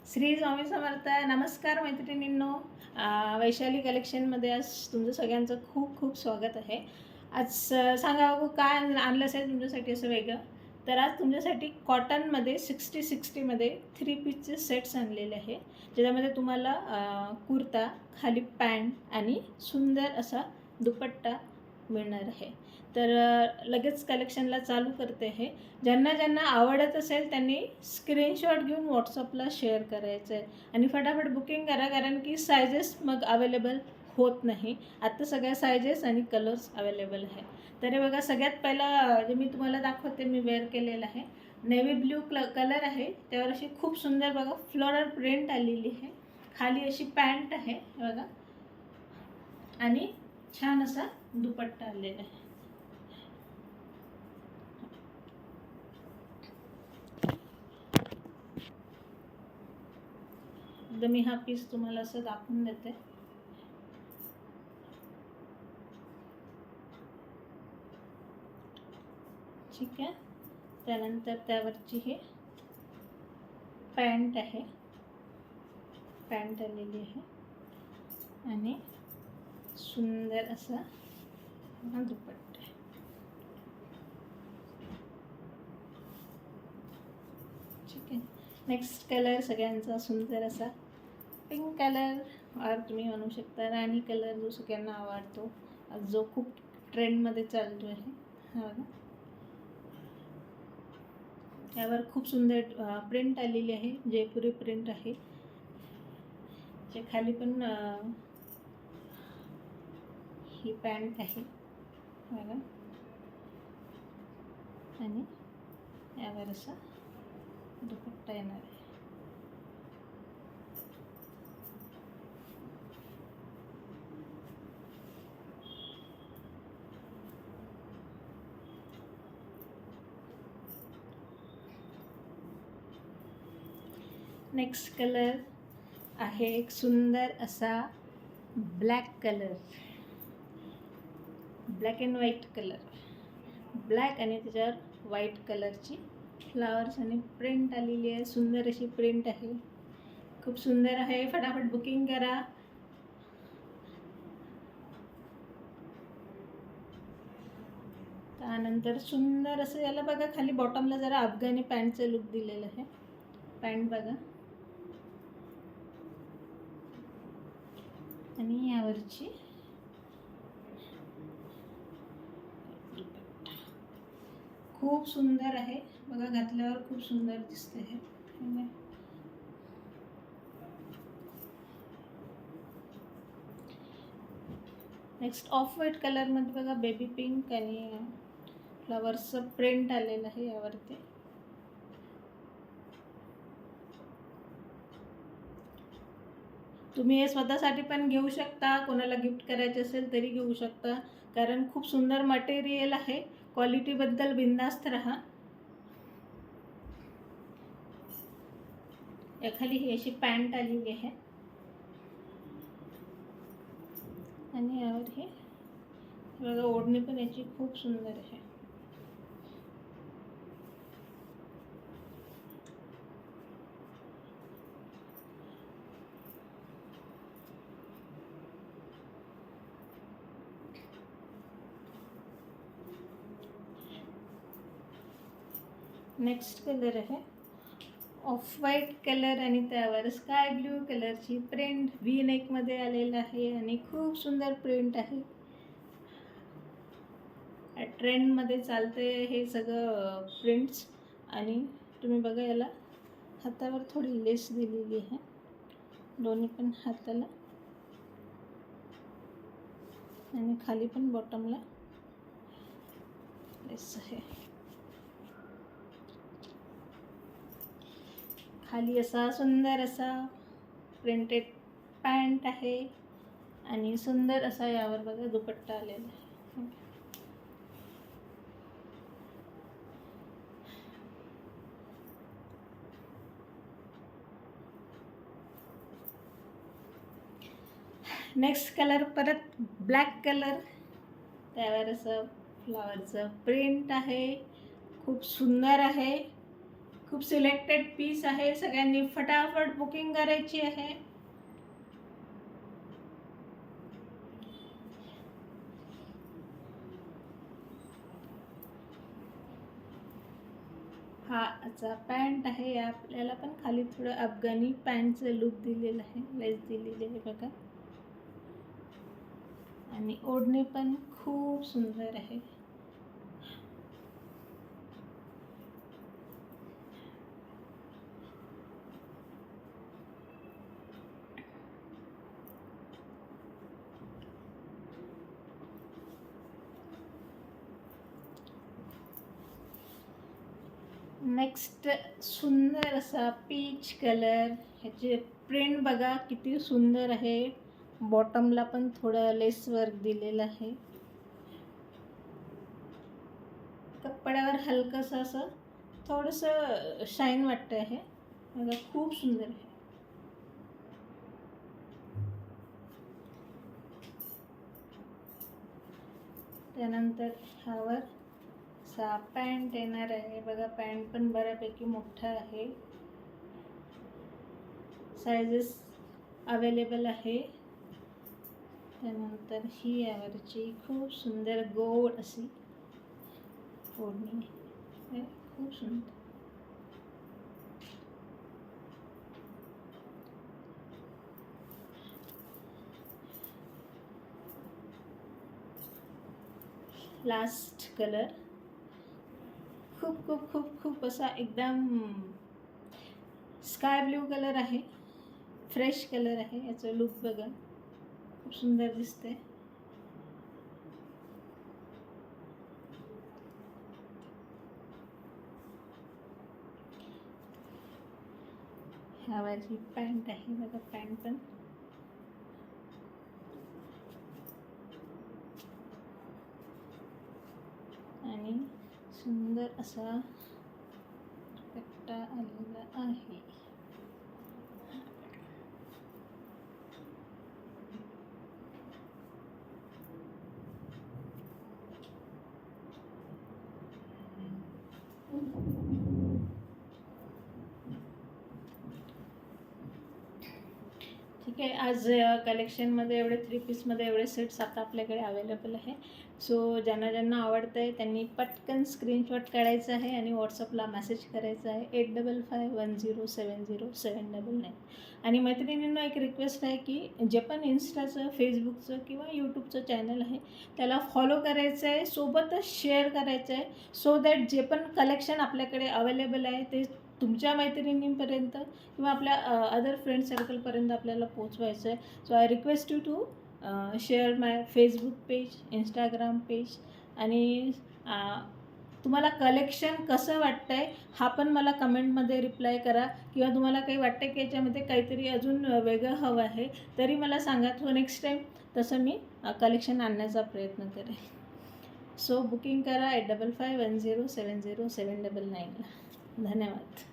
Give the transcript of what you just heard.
श्री स्वामी समर्थ. नमस्कार मैत्रिणींनो. वैशाली कलेक्शनमध्ये आज तुमचं सगळ्यांचं खूप खूप स्वागत आहे. आज सांगा बघू काय आणलं असेल तुमच्यासाठी असं वेगळं. तर आज तुमच्यासाठी कॉटनमध्ये 60-60मध्ये 3 पीसचे सेट्स आणलेले आहे, ज्याच्यामध्ये तुम्हाला कुर्ता, खाली पॅन्ट आणि सुंदर असा दुपट्टा मिळणार आहे. तर लगेच कलेक्शनला चालू करते आहे. ज्यांना ज्यांना आवडत असेल त्यांनी स्क्रीनशॉट घेऊन व्हॉट्सअपला शेअर करायचं आहे आणि फटाफट बुकिंग करा, कारण की सायझेस मग अवेलेबल होत नाही. आत्ता सगळ्या सायझेस आणि कलर्स अवेलेबल आहे. तर हे बघा, सगळ्यात पहिला जे मी तुम्हाला दाखवते मी वेअर केलेलं आहे, नेव्ही ब्ल्यू कलर आहे. त्यावर अशी खूप सुंदर बघा फ्लोरल प्रिंट आलेली आहे. खाली अशी पॅन्ट आहे बघा आणि छान असा दुपट्टा आलेला आहे. एकदा मी हा पीस तुम्हाला असं दाखवून देते. ठीक आहे. त्यानंतर त्यावरची ही पॅन्ट आहे, पॅन्ट आलेली आहे आणि सुंदर असा हा दुपट्टा आहे. ठीक आहे. नेक्स्ट कलर सगळ्यांचा सुंदर असा पिंक कलर, और तुम्ही म्हणू शकता राणी कलर, जो सगळ्यांना आवडतो, जो खूप ट्रेंडमध्ये चालतो आहे. हा बघा, यावर खूप सुंदर प्रिंट आलेली आहे, जयपुरी प्रिंट आहे. जे खाली पण ही पॅन्ट आहे बघा आणि यावर असा दुपट्टा येणार आहे. नेक्स्ट कलर आहे एक सुंदर असा black colour, black and white colour. Black आणि त्याच्यावर व्हाईट कलरची फ्लावर्स आणि प्रिंट आलेली आहे. सुंदर अशी प्रिंट आहे, खूप सुंदर आहे. फटाफट बुकिंग करा. त्यानंतर सुंदर असं याला बघा, खाली बॉटमला जरा अफगाणी पॅन्टचं लुक दिलेलं आहे. पॅन्ट बघा आणि यावरची दुपट्टा खूप सुंदर आहे बघा, घातल्यावर खूप सुंदर दिसते हे. नेक्स्ट ऑफ व्हाईट कलरमध्ये बघा, बेबी पिंक आणि फ्लॉवर्सचं प्रिंट आलेलं आहे यावरती. तुम्ही हे स्वतःसाठी पण घेऊ शकता, कोणाला गिफ्ट करायचे असेल तरी घेऊ शकता, कारण खूप सुंदर मटेरियल आहे. क्वालिटीबद्दल बिंदास्त राहा. याखाली ही अशी पॅन्ट आलेली आहे आणि यावर हे बघा ओढणी पण याची खूप सुंदर आहे. नेक्स्ट कलर आहे ऑफ व्हाईट कलर आणि त्यावर स्काय ब्ल्यू कलरची प्रिंट व्ही नेकमध्ये आलेलं आहे आणि खूप सुंदर प्रिंट आहे. ट्रेंडमध्ये चालते हे सगळं प्रिंट्स. आणि तुम्ही बघा, याला हातावर थोडी लेस दिलेली आहे, दोन्ही पण हाताला आणि खाली पण बॉटमला लेस आहे. खाली असा सुंदर असा प्रिंटेड पॅन्ट आहे आणि सुंदर असा यावर बघा दुपट्टा आलेला आहे. नेक्स्ट कलर परत ब्लॅक कलर, त्यावर असं फ्लॉवरचं प्रिंट आहे, खूप सुंदर आहे, खूप सिलेक्टेड पीस आहे, सगळ्यांनी फटाफट बुकिंग करायची आहे. हा याचा पॅन्ट आहे. आपल्याला पण खाली थोडं अफगाणी पॅन्टचं लुक दिलेलं आहे, लेस दिलेली आहे बघा. आणि ओढणी पण खूप सुंदर आहे. नेक्स्ट सुंदर असा पीच कलर. ह्याचे प्रिंट बघा किती सुंदर आहे. बॉटमला पण थोडं लेस वर्क दिलेलं आहे. कपड्यावर हलकंसं असं थोडंसं शाईन वाटतं आहे बघा, खूप सुंदर आहे. त्यानंतर ह्यावर असा पॅन्ट येणार आहे बघा. पॅन्ट पण बऱ्यापैकी मोठा आहे. साइजेस अवेलेबल आहे. त्यानंतर ही यावरची खूप सुंदर गोड अशी ओढणी आहे, खूप सुंदर. लास्ट कलर खूप खूप खूप खूप असा एकदम स्काय ब्ल्यू कलर आहे. फ्रेश कलर आहे. याचं लुक बघा, खूप सुंदर दिसते. ह्यावर ही पॅन्ट आहे बघा. पॅन्ट पण आणि सुंदर असा पट्टा आलेला आहे. ठीक आहे. आज कलेक्शनमध्ये एवढे 3 पीसमध्ये एवढे सेट्स आता आपल्याकडे अवेलेबल आहे. सो ज्यांना ज्यांना आवडतं आहे त्यांनी पटकन स्क्रीनशॉट काढायचं आहे आणि व्हॉट्सअपला मेसेज करायचा आहे 8551070799. आणि मैत्रिणींना एक रिक्वेस्ट आहे की जे पण इन्स्टाचं, फेसबुकचं किंवा यूट्यूबचं चॅनल आहे त्याला फॉलो करायचं आहे, सोबतच शेअर करायचं आहे, सो दॅट जे पण कलेक्शन आपल्याकडे अवेलेबल आहे ते तुमच्या मैत्रिणींपर्यंत किंवा आपल्या अदर फ्रेंड सर्कलपर्यंत आपल्याला पोचवायचं आहे. So I request you to share my Facebook page, Instagram page. आणि तुम्हाला कलेक्शन कसं वाटतं आहे हा पण मला कमेंटमध्ये रिप्लाय करा. किंवा तुम्हाला काही वाटतं की याच्यामध्ये काहीतरी अजून वेगळं हवं आहे तरी मला सांगा. सो नेक्स्ट टाईम तसं मी कलेक्शन आणण्याचा प्रयत्न करेन. सो बुकिंग करा 8551070799ला. धन्यवाद.